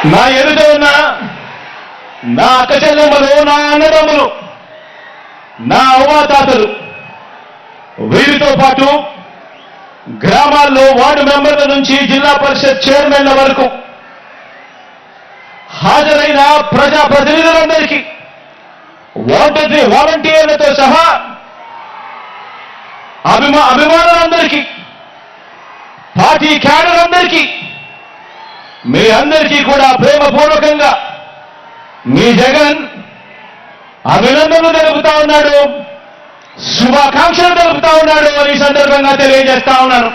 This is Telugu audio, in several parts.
నా ఎదుట ఉన్న నా అక్కచెల్లెమ్మలు, నా అన్నదమ్ములు, నా అవ్వాతాతలు, వీరితో పాటు గ్రామాల్లో వార్డు మెంబర్ల నుంచి జిల్లా పరిషత్ చైర్మన్ల వరకు హాజరైన ప్రజాప్రతినిధులందరికీ, వాలంటీర్లతో సహా అభిమానులందరికీ, పార్టీ క్యాడర్లందరికీ, మీ అందరికీ కూడా ప్రేమపూర్వకంగా మీ జగన్ అభినందనలు తెలుపుతా ఉన్నాడు, శుభాకాంక్షలు తెలుపుతా ఉన్నాడు అని సందర్భంగా తెలియజేస్తా ఉన్నాను.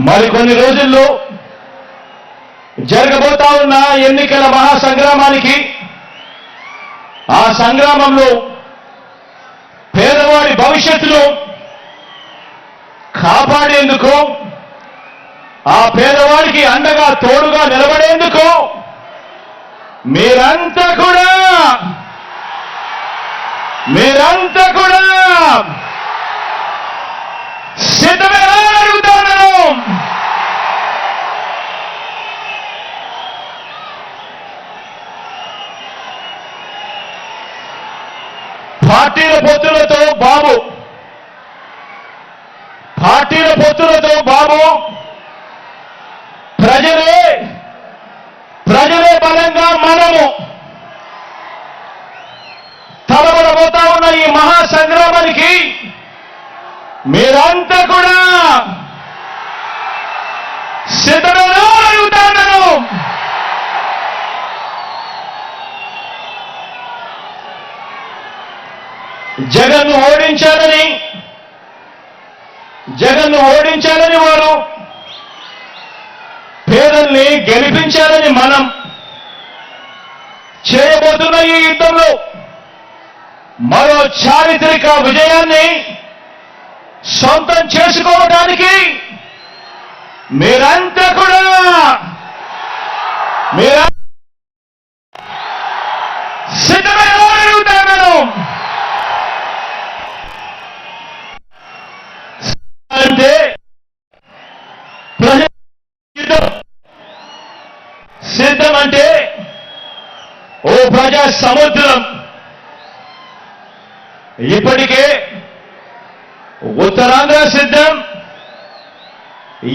మరికొన్ని రోజుల్లో జరగబోతా ఉన్న ఎన్నికల మహాసంగ్రామానికి, ఆ సంగ్రామంలో పేదవాడి భవిష్యత్తును కాపాడేందుకు, ఆ పేదవాడికి అండగా తోడుగా నిలబడేందుకు మీరంతా కూడా సిద్ధమేనా అడుగుతాను. పార్టీల పొత్తులతో బాబు ప్రజలే బలంగా మనము తలబడబోతా ఉన్న ఈ మహాసంగ్రామానికి మీరంతా కూడా సిద్ధమేనా అడుగుతాను. జగన్ను ఓడించాలని వారు, పేదల్ని గెలిపించాలని మనం చేయబోతున్న ఈ యుద్ధంలో మరో చారిత్రక విజయాన్ని సొంతం చేసుకోవడానికి మీరంతా కూడా సిద్ధమైన అడుగుతాను. అంటే సిద్ధం అంటే ఓ ప్రజా సముద్రం. ఇప్పటికే ఉత్తరాంధ్ర సిద్ధం,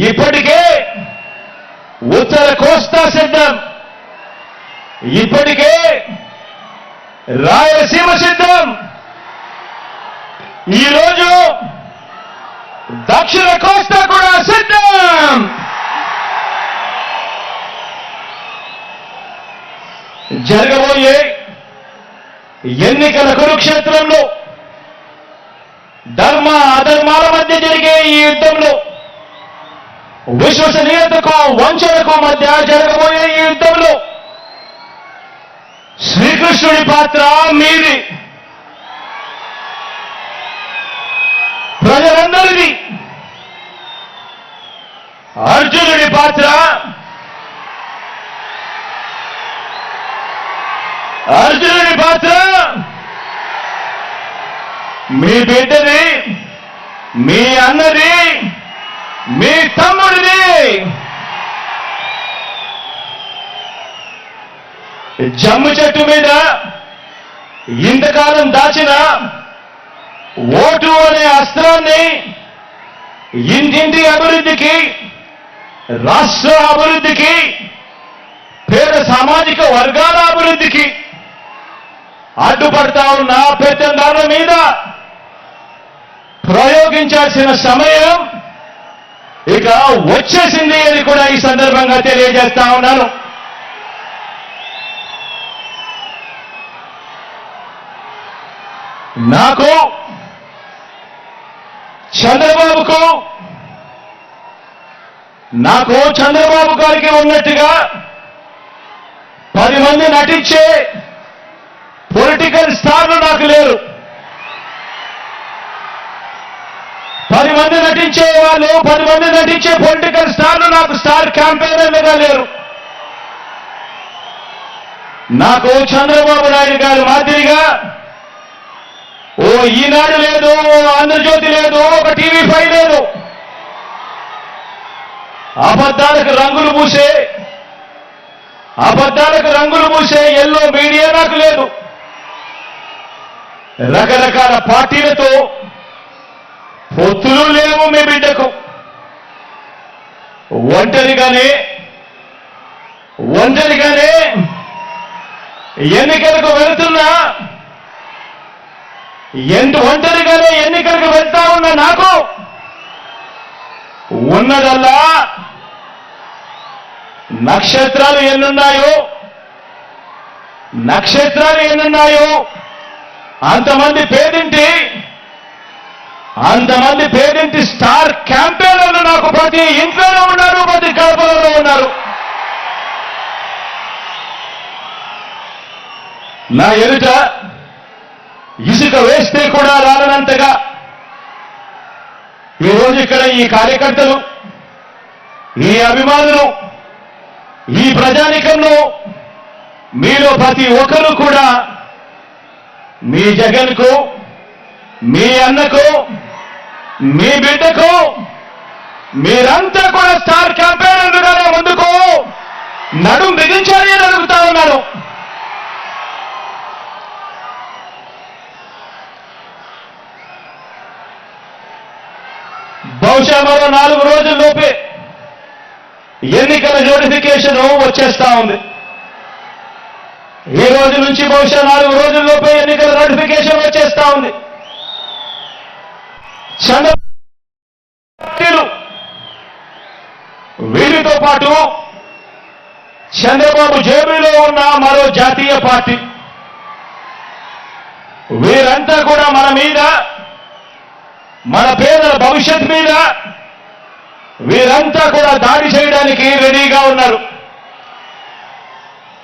ఇప్పటికే ఉత్తర కోస్తా సిద్ధం, ఇప్పటికే రాయలసీమ సిద్ధం, ఈరోజు దక్షిణ కోస్తా కూడా సిద్ధం. జరగబోయే ఎన్నికల కురుక్షేత్రంలో ధర్మ అధర్మాల మధ్య జరిగే ఈ యుద్ధంలో, విశ్వసనీయతకు వంచనకు మధ్య జరగబోయే ఈ యుద్ధంలో శ్రీకృష్ణుడి పాత్ర మీది, ప్రజలందరిది. అర్జునుడి పాత్ర మీ బిడ్డది, మీ అన్నది, మీ తమ్ముడిది. జమ్ము చెట్టు మీద ఇంతకాలం దాచిన ఓటు అనే అస్త్రాన్ని ఇంటింటి అభివృద్ధికి, రాష్ట్ర అభివృద్ధికి, పేద సామాజిక వర్గాల అభివృద్ధికి అడ్డుపడతా ఉన్న పెత్తందారుల మీద ప్రయోగించాల్సిన సమయం ఇక వచ్చేసింది అని కూడా ఈ సందర్భంగా తెలియజేస్తా ఉన్నాను. నాకు చంద్రబాబు గారికి ఉన్నట్టుగా 10 మంది నటించే పొలిటికల్ స్టార్లు నాకు లేరు. 10 మంది నటించే వాళ్ళు, 10 మంది నటించే పొలిటికల్ స్టార్లు నాకు స్టార్ క్యాంపెయినర్లుగా లేరు. నాకు చంద్రబాబు నాయుడు గారి మాదిరిగా ఓ ఈనాడు లేదు, ఓ ఆంధ్రజ్యోతి లేదు, ఒక టీవీ5 లేదు. అబద్ధాలకు రంగులు పూసే ఎల్లో మీడియా నాకు లేదు. రకరకాల పార్టీలతో పొత్తులు లేవు మీ బిడ్డకు. ఒంటరిగానే ఎన్నికలకు వెళుతున్నా, ఒంటరిగానే ఎన్నికలకు వెళ్తా ఉన్న నాకు ఉన్నదల్లా నక్షత్రాలు ఎన్నున్నాయో అంతమంది పేదింటి స్టార్ క్యాంపెయినర్లు నాకు ప్రతి ఇంట్లోనే ఉన్నారు, ప్రతి కడపలలో ఉన్నారు. నా ఎదుట ఇసుక వేస్తే కూడా రాలనంతగా ఈరోజు ఇక్కడ ఈ కార్యకర్తలు, ఈ అభిమానులు, ఈ ప్రజానికంలో మీలో ప్రతి ఒక్కరూ కూడా మీ జగన్కు, మీ అన్నకు, మీ బిడ్డకు మీరంతా కూడా స్టార్ క్యాంపెయినర్లుగానే ముందుకు నడుం బిగించాలి అని అడుగుతా ఉన్నాను. బహుశా మరో 4 రోజుల్లోపే ఎన్నికల నోటిఫికేషన్ వచ్చేస్తా ఉంది. ఈ రోజు నుంచి బహుశా 4 రోజుల్లోపే ఎన్నికల నోటిఫికేషన్ వచ్చేస్తా ఉంది. వీరితో పాటు చంద్రబాబు జేబులో ఉన్న మరో జాతీయ పార్టీ, వీరంతా కూడా మన మీద, మన పేదల భవిష్యత్ మీద వీరంతా కూడా దాడి చేయడానికి రెడీగా ఉన్నారు.